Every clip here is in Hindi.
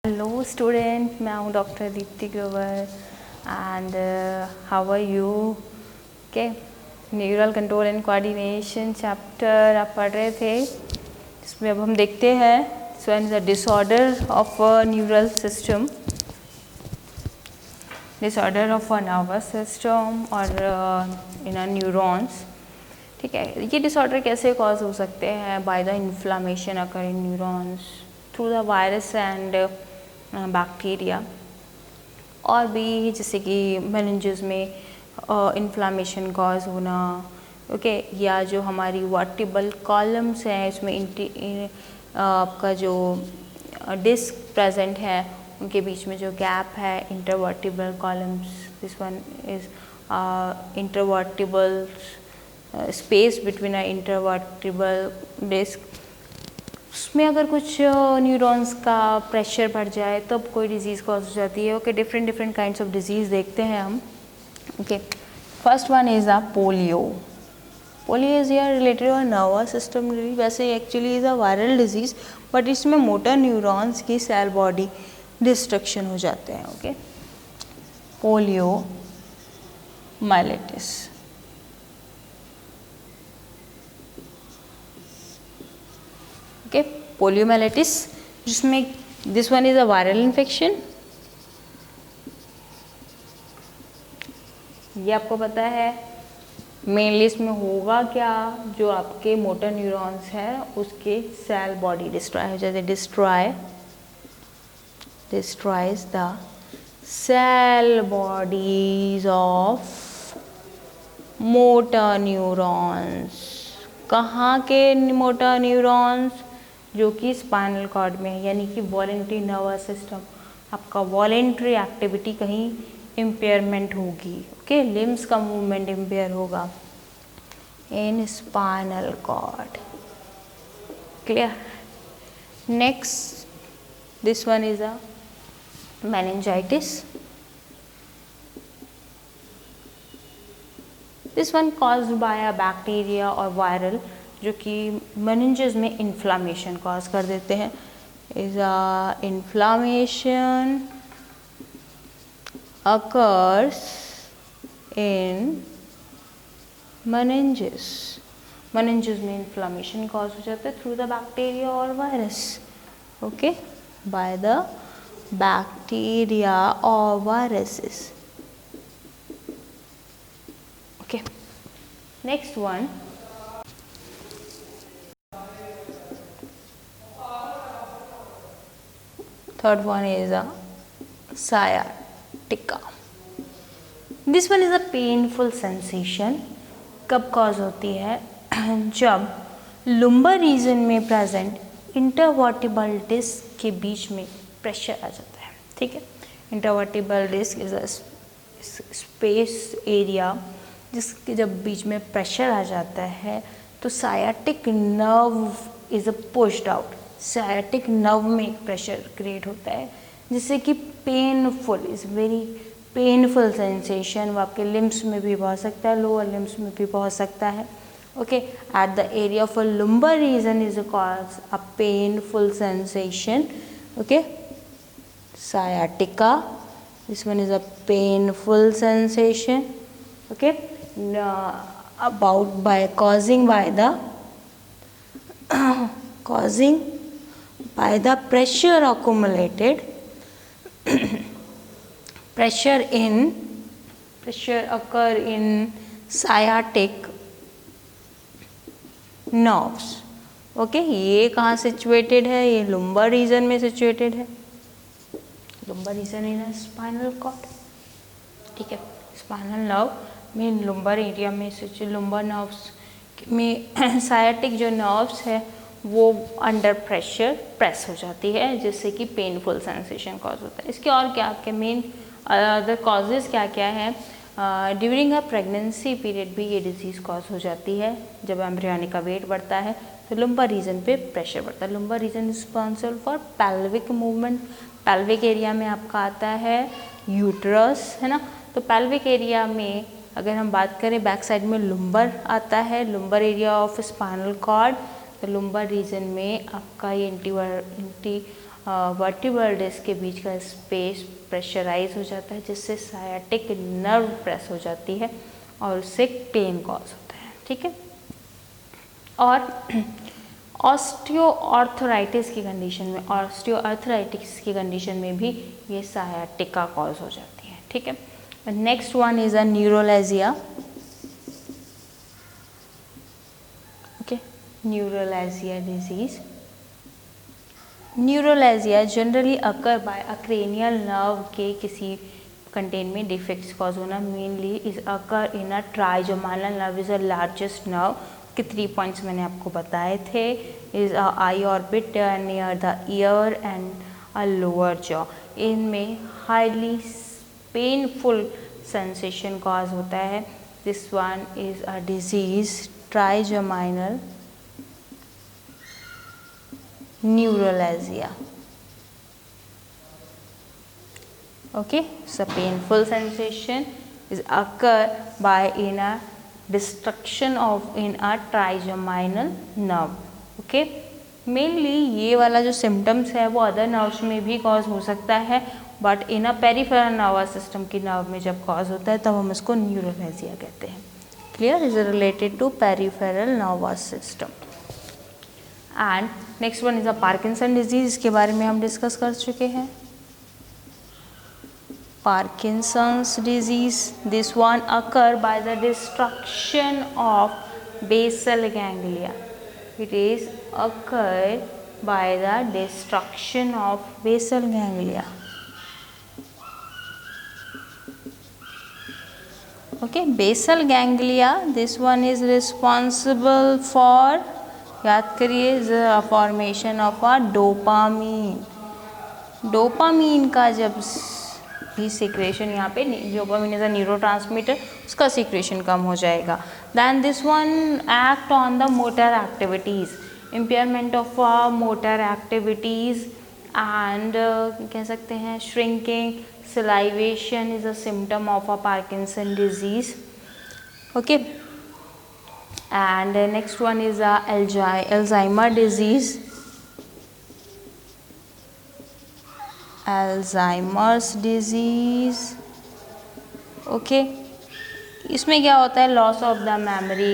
हेलो स्टूडेंट, मैं हूँ doctor Deepti Grover and how are you. Okay, neural control and coordination chapter आप पढ़ रहे थे, इसमें अब हम देखते हैं this one is a disorder of neural system, disorder of a nervous system और इन अ न्यूरॉन्स। ठीक है, ये डिसऑर्डर कैसे कॉज हो सकते हैं? By the inflammation occur in neurons through the virus and bacteria, और भी जैसे कि मेनिंजेस में इन्फ्लामेशन कॉज होना, ओके, या जो हमारी वर्टिबल कॉलम्स हैं इसमें आपका जो डिस्क प्रेजेंट है उनके बीच में जो गैप है, intervertebral columns, this one is intervertebral space between a intervertebral disc, उसमें अगर कुछ न्यूरॉन्स का प्रेशर बढ़ जाए तब तो कोई डिजीज़ कॉज हो जाती है। Okay, different kinds of disease देखते हैं हम। Okay, first one is a polio. Polio is यार रिलेटेड और नर्वस सिस्टम, वैसे actually is a viral disease, but इसमें मोटर न्यूरॉन्स की सेल बॉडी डिस्ट्रक्शन हो जाते हैं। Okay, polio myelitis. Okay, poliomyelitis, जिसमें this one is a viral infection. ये आपको पता है मेनली इसमें होगा क्या, जो आपके मोटर न्यूरॉन्स हैं उसके सेल बॉडी डिस्ट्रॉय हो जाते, destroys the cell bodies of motor neurons. कहाँ के मोटर न्यूरॉन्स? जो कि स्पाइनल कॉर्ड में है, यानी कि वॉलेंट्री नर्वस सिस्टम, आपका वॉलेंट्री एक्टिविटी कहीं इम्पेयरमेंट होगी। ओके, लिम्स का मूवमेंट इम्पेयर होगा in spinal cord. Clear? Next, this one is a meningitis. This one caused by a bacteria और वायरल, जो कि मेनिंजेस में इन्फ्लामेशन कॉज कर देते हैं। Is a inflammation occurs in meninges. meninges में इन्फ्लामेशन कॉज हो जाता है थ्रू द बैक्टीरिया और virus. Okay, by the bacteria और viruses. Okay, next one, third one is a sciatica. This one is a painful sensation. कब कॉज होती है? जब लुम्बर रीजन में प्रेजेंट इंटरवर्टिबल डिस्क के बीच में प्रेशर आ जाता है। ठीक है, intervertebral disc is a space area जिसके जब बीच में प्रेशर आ जाता है तो sciatic nerve is a pushed out. Sciatic nerve में एक प्रेशर क्रिएट होता है जिससे कि painful, is very painful sensation, वो आपके लिम्स में भी पहुंच सकता है, लोअर लिम्स में भी पहुंच सकता है। Okay, at the area of a lumbar region is cause a painful sensation. Okay, sciatica, this one is a painful sensation. Okay, about by causing by the causing by the pressure accumulated pressure occur in sciatic nerves. Okay, ये कहाँ सिचुएटेड है? ये लुम्बर रीजन में सिचुएटेड है। लुम्बर रीजन इन स्पाइनल कॉर्ड। ठीक है, स्पाइनल नर्व में लुम्बर एरिया में लुम्बर नर्व्स में सायाटिक जो नर्व्स है वो अंडर प्रेशर प्रेस हो जाती है जिससे कि पेनफुल सेंसेशन कॉज होता है। इसके और क्या आपके मेन अदर कॉजेज़ क्या क्या हैं? ड्यूरिंग अ प्रेगनेंसी पीरियड भी ये डिजीज़ कॉज हो जाती है। जब एम्ब्रियोनिक का वेट बढ़ता है तो लुम्बर रीजन पे प्रेशर बढ़ता है। Lumbar region responsible for pelvic movement. Pelvic area में आपका आता है यूट्रस, है ना, तो पेल्विक एरिया में अगर हम बात करें बैक साइड में लुम्बर आता है, lumbar area of spinal cord, तो लुम्बर रीजन में आपका ये वर्टिब्रल डिस्क के बीच का स्पेस प्रेशराइज हो जाता है, जिससे सायाटिक नर्व प्रेस हो जाती है और उससे पेन कॉज होता है। ठीक है, और ऑस्टियोआर्थराइटिस की कंडीशन में भी ये सायाटिका कॉज हो जाती है। ठीक है, next one is a neuralgia. Okay, neuralgia disease. Neuralgia generally occur by a cranial nerve के किसी कंटेन में डिफेक्ट्स कॉज होना। Mainly is occur in a trigeminal nerve is a largest nerve के 3 पॉइंट्स मैंने आपको बताए थे। Is a eye orbit near the ear and a lower jaw. इनमें हाईली पेनफुल सेंसेशन कॉज होता है। This one is a disease trigeminal neuralgia. Okay, so painful sensation is occur by in a destruction of in a trigeminal nerve. Okay, mainly ये वाला जो सिम्टम्स है वो अदर नर्व्स में भी कॉज हो सकता है, but in a peripheral nervous system की नर्व में जब कॉज होता है तब हम इसको न्यूरोलैजिया कहते हैं। Clear, is related to peripheral nervous system. And next one is a Parkinson disease, इसके बारे में हम डिस्कस कर चुके हैं। Parkinson's disease, this one occur by the destruction of basal ganglia. It is occur by the destruction of basal ganglia. Okay, basal ganglia, this one is responsible for, याद करिए, formation of a dopamine. Dopamine का जब भी सिक्रेशन, यहाँ पे डोपामीन इज अ न्यूरोट्रांसमीटर, उसका सिक्रेशन कम हो जाएगा। Then this one act on the motor activities, impairment of motor activities and कह सकते हैं shrinking, salivation is a symptom of a Parkinson disease. Okay, and next one is Alzheimer disease. Alzheimer's disease. Okay, इसमें क्या होता है, loss of the memory.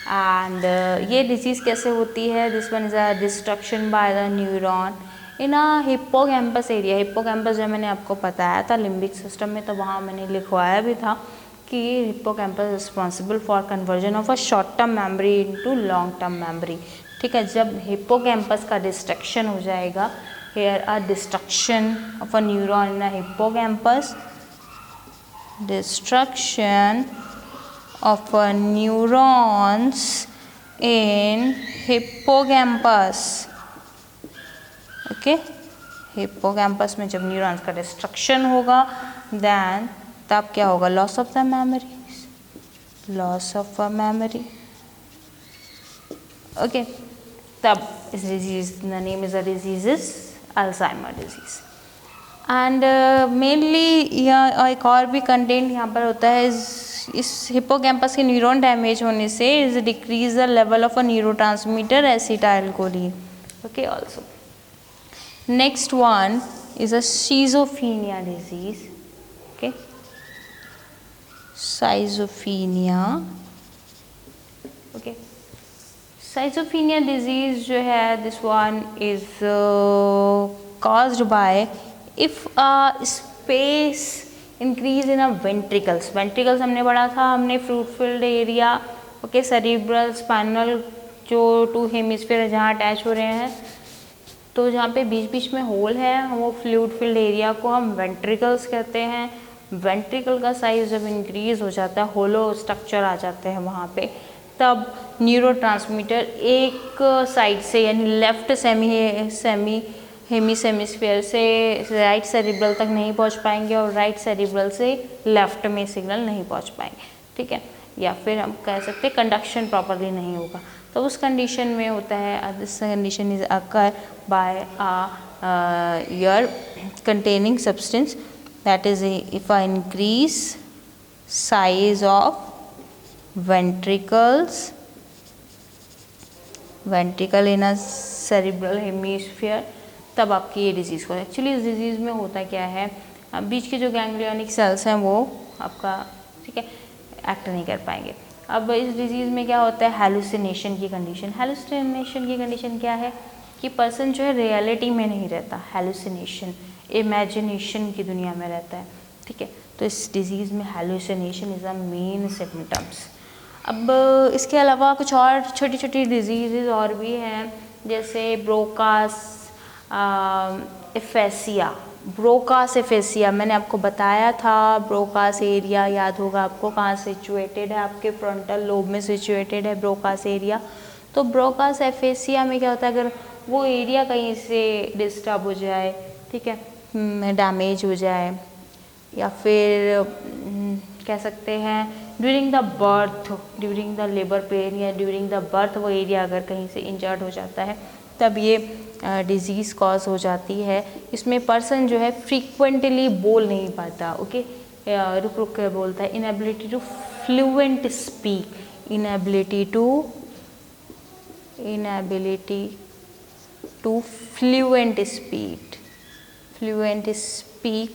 And ये डिजीज़ कैसे होती है, this one is a destruction by the neuron in a hippocampus area. Hippocampus जो मैंने आपको बताया था लिम्बिक सिस्टम में, तो वहाँ मैंने लिखवाया भी था कि hippocampus responsible for conversion of a short term memory into long term memory. ठीक है, जब हिप्पोकैम्पस का डिस्ट्रक्शन हो जाएगा, here a destruction of a neuron in a hippocampus, destruction of a neurons in hippocampus. Okay, hippocampus में जब न्यूरॉन्स का डिस्ट्रक्शन होगा, देन तब क्या होगा, loss of the memory, loss of a memory. Okay, तब इस disease, the name is a disease is Alzheimer disease. And mainly यहाँ एक और भी कंटेंट यहाँ पर होता है, इस हिप्पोकैम्पस के न्यूरॉन डैमेज होने से is decrease the level of a neurotransmitter acetylcholine. Okay, also next one is a schizophrenia disease. Okay, schizophrenia. Okay, schizophrenia disease जो है, this one is caused by if a space increase in a ventricles. ventricles हमने पढ़ा था, हमने fruit field area. Okay, cerebral spinal जो 2 हेमिस्फीयर जहाँ अटैच हो रहे हैं, तो जहाँ पे बीच बीच में होल है, वो फ्लूइड फील्ड एरिया को हम वेंट्रिकल्स कहते हैं। वेंट्रिकल का साइज जब इंक्रीज हो जाता है, होलो स्ट्रक्चर आ जाते हैं वहाँ पे, तब न्यूरोट्रांसमीटर एक साइड से यानी लेफ्ट हेमिस्फीयर से राइट सेरिब्रल तक नहीं पहुँच पाएंगे और राइट सेरिब्रल से लेफ्ट में सिग्नल नहीं पहुँच पाएंगे। ठीक है, या फिर हम कह सकते हैं कंडक्शन प्रॉपरली नहीं होगा, तो उस कंडीशन में होता है, this condition is occur by a year containing substance, that is if I increase size of ventricle in a cerebral hemisphere, तब आपकी ये डिजीज़ को, एक्चुअली इस डिजीज़ में होता क्या है, बीच के जो गैंग्लियोनिक सेल्स हैं वो आपका, ठीक है, एक्ट नहीं कर पाएंगे। अब इस डिजीज़ में क्या होता है, हैलुसिनेशन की कंडीशन। हैलुसिनेशन की कंडीशन क्या है कि पर्सन जो है रियलिटी में नहीं रहता, हैलुसिनेशन, इमेजिनेशन की दुनिया में रहता है, ठीक है। तो इस डिजीज़ में hallucination is a main symptoms. अब इसके अलावा कुछ और छोटी छोटी डिजीज़ और भी हैं, जैसे ब्रोकास एफेसिया। ब्रोकास एफेसिया मैंने आपको बताया था, ब्रोकास एरिया याद होगा आपको, कहाँ सिचुएटेड है, आपके फ्रंटल लोब में सिचुएटेड है ब्रोकास एरिया। तो ब्रोकास एफेसिया में क्या होता है, अगर वो एरिया कहीं से डिस्टर्ब हो जाए, ठीक है, डैमेज हो जाए, या फिर कह सकते हैं ड्यूरिंग द लेबर पेन या ड्यूरिंग द बर्थ वो एरिया अगर कहीं से इंजर्ड हो जाता है, तब ये डिजीज़ कॉज हो जाती है। इसमें पर्सन जो है फ्रीक्वेंटली बोल नहीं पाता, ओके, रुक रुक कर बोलता है, inability to fluent speak, inability to fluent speak